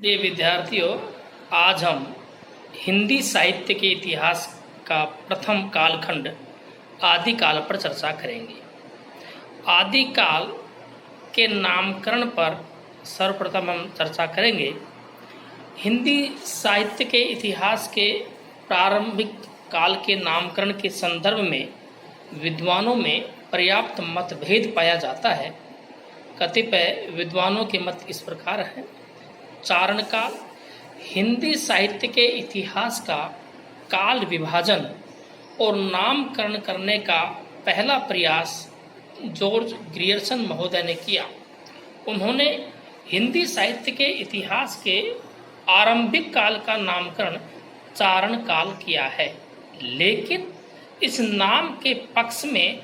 प्रिय विद्यार्थियों, आज हम हिंदी साहित्य के इतिहास का प्रथम कालखंड आदिकाल पर चर्चा करेंगे। आदिकाल के नामकरण पर सर्वप्रथम हम चर्चा करेंगे। हिंदी साहित्य के इतिहास के प्रारंभिक काल के नामकरण के संदर्भ में विद्वानों में पर्याप्त मतभेद पाया जाता है। कतिपय विद्वानों के मत इस प्रकार हैं। चारण काल हिंदी साहित्य के इतिहास का काल विभाजन और नामकरण करने का पहला प्रयास जॉर्ज ग्रियर्सन महोदय ने किया। उन्होंने हिंदी साहित्य के इतिहास के आरंभिक काल का नामकरण चारण काल किया है, लेकिन इस नाम के पक्ष में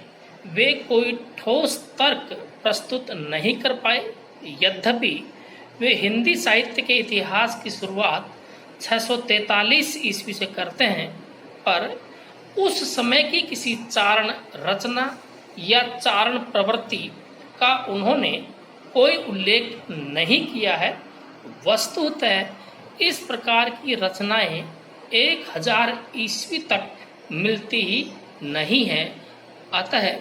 वे कोई ठोस तर्क प्रस्तुत नहीं कर पाए। यद्यपि वे हिंदी साहित्य के इतिहास की शुरुआत 643 ईस्वी से करते हैं, पर उस समय की किसी चारण रचना या चारण प्रवृत्ति का उन्होंने कोई उल्लेख नहीं किया है। वस्तुतः इस प्रकार की रचनाएं 1000 ईस्वी तक मिलती ही नहीं है। अतः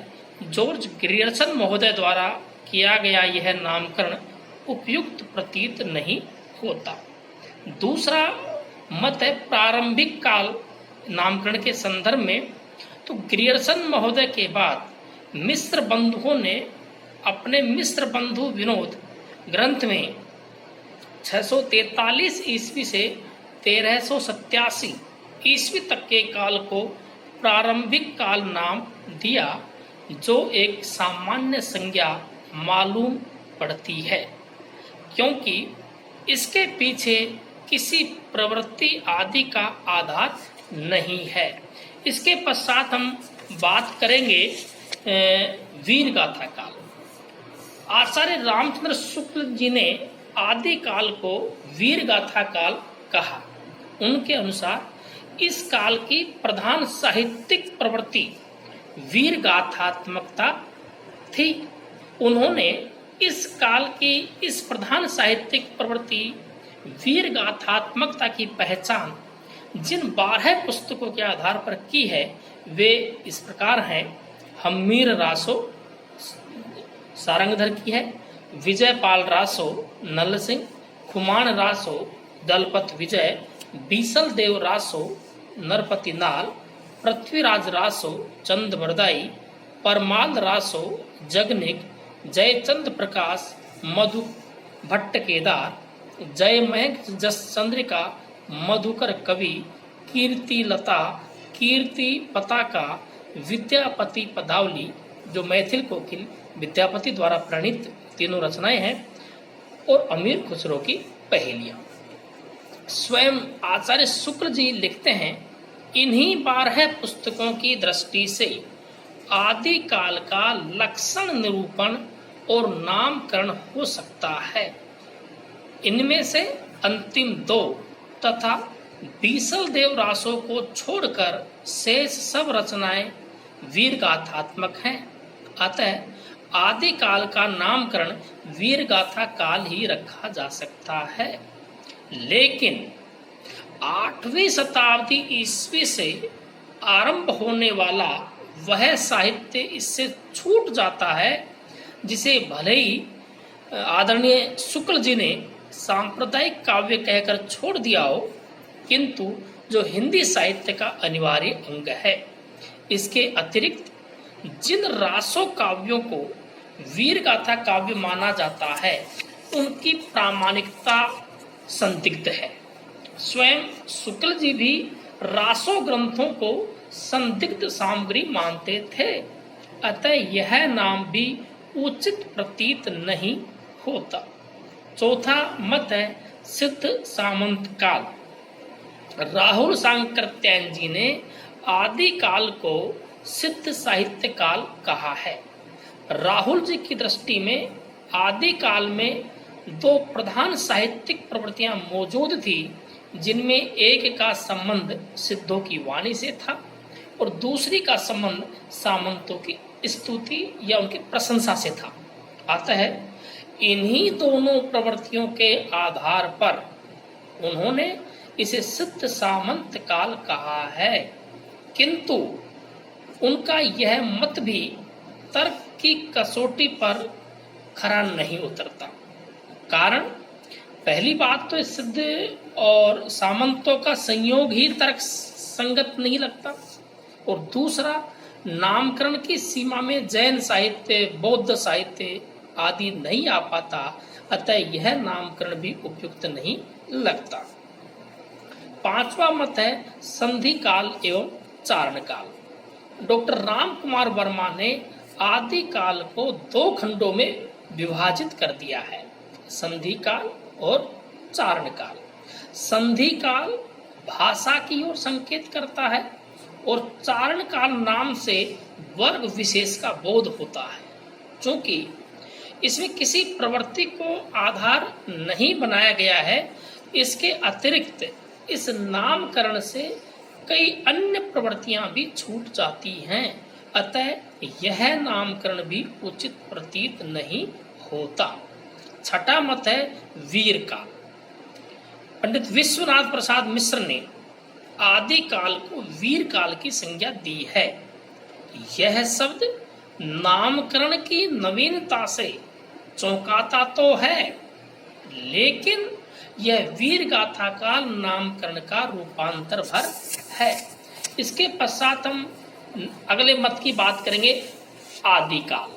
जॉर्ज ग्रियर्सन महोदय द्वारा किया गया यह नामकरण उपयुक्त प्रतीत नहीं होता। दूसरा मत है प्रारंभिक काल नामकरण के संदर्भ में। तो ग्रियर्सन महोदय के बाद मिस्र बंधुओं ने अपने मिस्र बंधु विनोद ग्रंथ में 643 ईस्वी से 1387 ईस्वी तक के काल को प्रारंभिक काल नाम दिया, जो एक सामान्य संज्ञा मालूम पड़ती है, क्योंकि इसके पीछे किसी प्रवृत्ति आदि का आधार नहीं है। इसके पश्चात हम बात करेंगे वीर गाथा काल। आचार्य रामचंद्र शुक्ल जी ने आदि काल को वीर गाथा काल कहा। उनके अनुसार इस काल की प्रधान साहित्यिक प्रवृत्ति वीर गाथात्मकता थी। उन्होंने इस काल की इस प्रधान साहित्यिक प्रवृत्ति वीर गाथात्मकता की पहचान जिन 12 पुस्तकों के आधार पर की है, वे इस प्रकार हैं। हम्मीर रासो सारंगधर की है, विजयपाल रासो नल सिंह, खुमान रासो दलपत विजय, बीसल देव रासो नरपति नाल, पृथ्वीराज रासो चंद बरदाई, परमाल रासो जगनिक, जयचंद प्रकाश मधु भट्ट केदार, जय महक जस चंद्रिका मधुकर कवि, कीर्ति लता, कीर्ति पताका, विद्यापति पदावली, जो मैथिल कोकिल विद्यापति द्वारा प्रणीत तीनों रचनाएं हैं, और अमीर खुसरो की पहेलियां। स्वयं आचार्य शुक्ल जी लिखते हैं, इन्हीं 12 पुस्तकों की दृष्टि से आदि काल का लक्षण निरूपण और नामकरण हो सकता है। इनमें से अंतिम 2 तथा बीसल देव रासों को छोड़कर शेष सब रचनाएं वीर गाथात्मक हैं। अतः आदि काल का नामकरण वीर गाथा काल ही रखा जा सकता है। लेकिन 8वीं शताब्दी ईस्वी से आरंभ होने वाला वह साहित्य इससे छूट जाता है, जिसे भले ही आदरणीय शुक्ल जी ने सांप्रदायिक काव्य कहकर छोड़ दिया हो, किंतु जो हिंदी साहित्य का अनिवार्य अंग है। इसके अतिरिक्त जिन रासो काव्यों को वीर गाथा काव्य माना जाता है, उनकी प्रामाणिकता संदिग्ध है। स्वयं शुक्ल जी भी रासो ग्रंथों को संदिग्ध सामग्री मानते थे। अतः यह नाम भी उचित प्रतीत नहीं होता। चौथा मत है सिद्ध सामंत काल। राहुल सांकृत्यायन जी ने आदि काल को सिद्ध साहित्य काल कहा है। राहुल जी की दृष्टि में आदि काल में 2 प्रधान साहित्यिक प्रवृत्तियां मौजूद थी, जिनमें एक का संबंध सिद्धों की वाणी से था और दूसरी का संबंध सामंतों की स्तुति या उनकी प्रशंसा से था। अतः इन्हीं दोनों प्रवृत्तियों के आधार पर उन्होंने इसे सिद्ध सामंत काल कहा है, किंतु उनका यह मत भी तर्क की कसौटी पर खरा नहीं उतरता। कारण पहली बात तो सिद्ध और सामंतों का संयोग ही तर्क संगत नहीं लगता, और दूसरा नामकरण की सीमा में जैन साहित्य, बौद्ध साहित्य आदि नहीं आ पाता, अतः यह नामकरण भी उपयुक्त नहीं लगता। पांचवा मत है संधि काल एवं चारण काल। डॉक्टर राम कुमार वर्मा ने आदि काल को दो खंडों में विभाजित कर दिया है, संधि काल और चारण काल। संधि काल भाषा की ओर संकेत करता है और चारण काल नाम से वर्ग विशेष का बोध होता है। चूंकि इसमें किसी प्रवृत्ति को आधार नहीं बनाया गया है, इसके अतिरिक्त इस नामकरण से कई अन्य प्रवृत्तियां भी छूट जाती हैं, अतः यह नामकरण भी उचित प्रतीत नहीं होता। छठा मत है वीर काल। पंडित विश्वनाथ प्रसाद मिश्र ने आदि काल को वीर काल की संज्ञा दी है। यह शब्द नामकरण की नवीनता से चौंकाता तो है, लेकिन यह वीर गाथा काल नामकरण का रूपांतर भर है। इसके पश्चात हम अगले मत की बात करेंगे, आदि काल।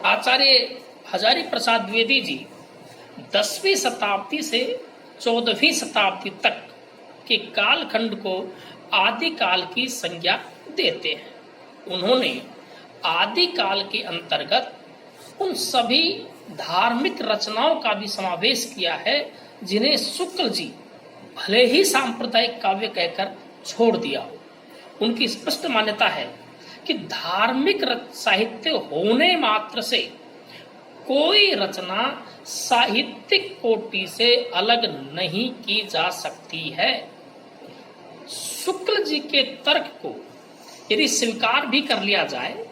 आचार्य हजारी प्रसाद द्विवेदी जी 10वीं शताब्दी से 14वीं शताब्दी तक के कालखंड को आदि काल की संज्ञा देते हैं। उन्होंने आदि काल के अंतर्गत उन सभी धार्मिक रचनाओं का भी समावेश किया है जिन्हें शुक्ल जी भले ही सांप्रदायिक काव्य कहकर छोड़ दिया हो। उनकी स्पष्ट मान्यता है कि धार्मिक साहित्य होने मात्र से कोई रचना साहित्यिक कोटि से अलग नहीं की जा सकती है। शुक्ल जी के तर्क को यदि स्वीकार भी कर लिया जाए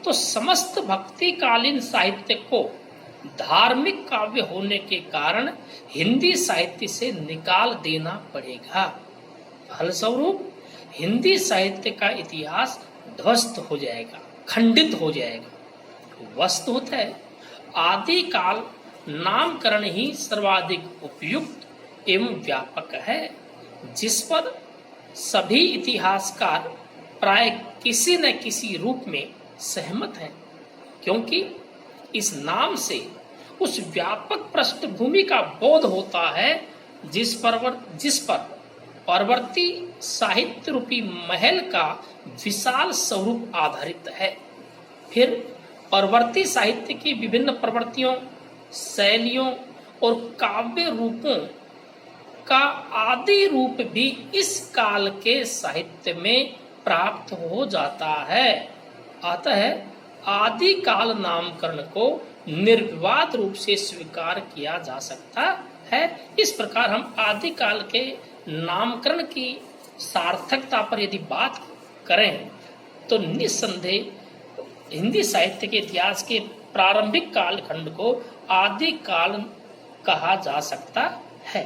तो समस्त भक्तिकालीन साहित्य को धार्मिक काव्य होने के कारण हिंदी साहित्य से निकाल देना पड़ेगा। फलस्वरूप हिंदी साहित्य का इतिहास ध्वस्त हो जाएगा, खंडित हो जाएगा। वस्तुतः आदि काल नामकरण ही सर्वाधिक उपयुक्त एवं व्यापक है, जिस पर सभी इतिहासकार प्राय किसी न किसी रूप में सहमत हैं, क्योंकि इस नाम से उस व्यापक पृष्ठभूमि का बोध होता है जिस पर परवर्ती साहित्य रूपी महल का विशाल स्वरूप आधारित है। फिर परवर्ती साहित्य की विभिन्न प्रवृत्तियों, शैलियों और काव्य रूपों का आदि रूप भी इस काल के साहित्य में प्राप्त हो जाता है। अतः आदि काल नामकरण को निर्विवाद रूप से स्वीकार किया जा सकता है। इस प्रकार हम आदि काल के नामकरण की सार्थकता पर यदि बात करें तो निस्संदेह हिंदी साहित्य के इतिहास के प्रारंभिक कालखंड को आदि काल कहा जा सकता है।